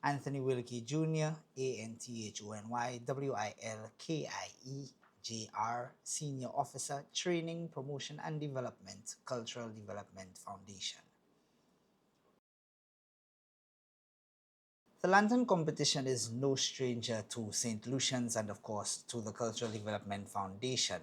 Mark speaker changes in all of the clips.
Speaker 1: Anthony Wilkie Jr., ANTHONYWILKIEJR, Senior Officer, Training, Promotion and Development, Cultural Development Foundation. The lantern competition is no stranger to St. Lucian's and, of course, to the Cultural Development Foundation.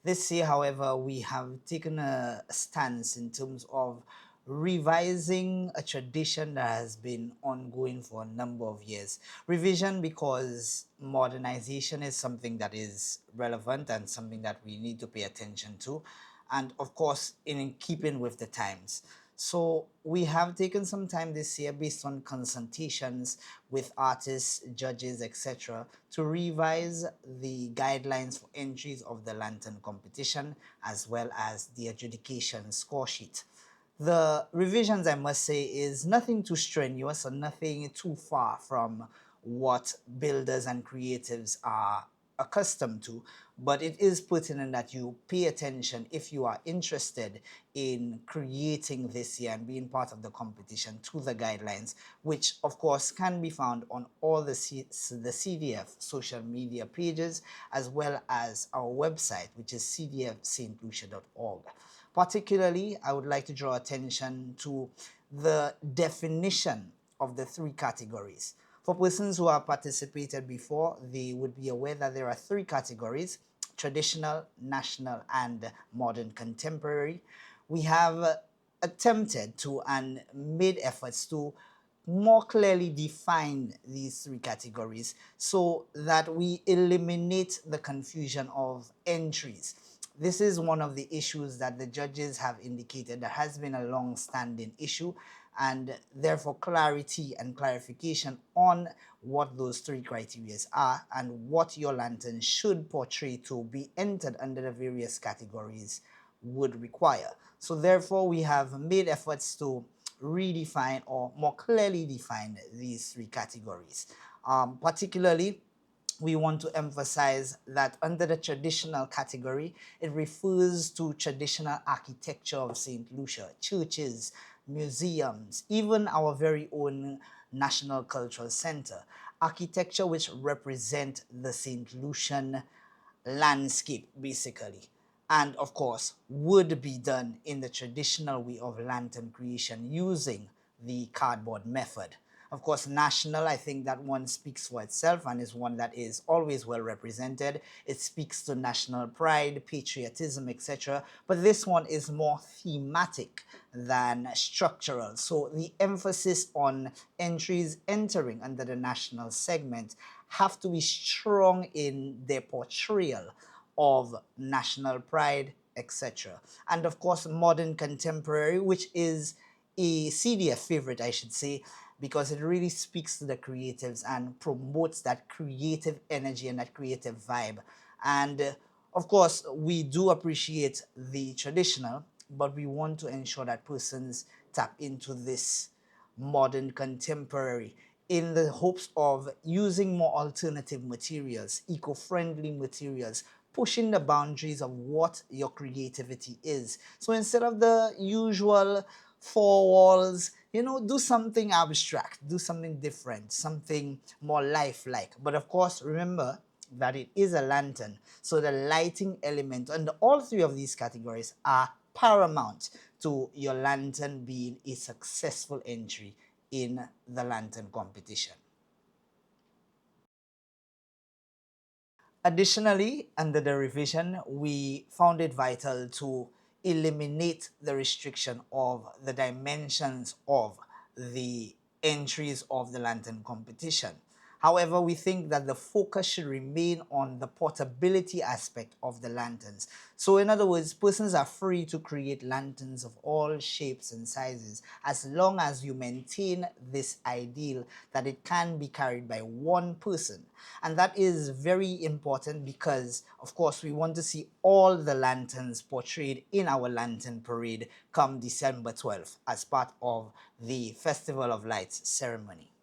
Speaker 1: This year, however, we have taken a stance in terms of revising a tradition that has been ongoing for a number of years. Revision because modernization is something that is relevant and something that we need to pay attention to, and of course in keeping with the times. So we have taken some time this year based on consultations with artists, judges, etc. to revise the guidelines for entries of the lantern competition as well as the adjudication score sheet. The revisions, I must say, is nothing too strenuous or nothing too far from what builders and creatives are accustomed to, but it is pertinent that you pay attention if you are interested in creating this year and being part of the competition to the guidelines, which of course can be found on all the CDF social media pages as well as our website, which is cdfstlucia.org. Particularly, I would like to draw attention to the definition of the three categories. For persons who have participated before, they would be aware that there are three categories: traditional, national, and modern contemporary. We have attempted to and made efforts to more clearly define these three categories so that we eliminate the confusion of entries. This is one of the issues that the judges have indicated that has been a long-standing issue, and therefore clarity and clarification on what those three criteria are and what your lantern should portray to be entered under the various categories would require. So therefore we have made efforts to redefine or more clearly define these three categories. Particularly, we want to emphasize that under the traditional category, it refers to traditional architecture of St. Lucia, churches, museums, even our very own National Cultural Center, architecture which represent the St. Lucian landscape, basically. And of course, would be done in the traditional way of lantern creation using the cardboard method. Of course, national, I think that one speaks for itself and is one that is always well represented. It speaks to national pride, patriotism, etc. But this one is more thematic than structural. So the emphasis on entries entering under the national segment have to be strong in their portrayal of national pride, etc. And of course, modern contemporary, which is a CDF favorite, I should say, because it really speaks to the creatives and promotes that creative energy and that creative vibe. And of course, we do appreciate the traditional, but we want to ensure that persons tap into this modern contemporary in the hopes of using more alternative materials, eco-friendly materials, pushing the boundaries of what your creativity is. So instead of the usual four walls, do something abstract, do something different, something more lifelike. But of course, remember that it is a lantern, so the lighting element under all three of these categories are paramount to your lantern being a successful entry in the lantern competition. Additionally, under the revision, we found it vital to eliminate the restriction of the dimensions of the entries of the lantern competition. However, we think that the focus should remain on the portability aspect of the lanterns. So in other words, persons are free to create lanterns of all shapes and sizes as long as you maintain this ideal that it can be carried by one person. And that is very important because, of course, we want to see all the lanterns portrayed in our lantern parade come December 12th as part of the Festival of Lights ceremony.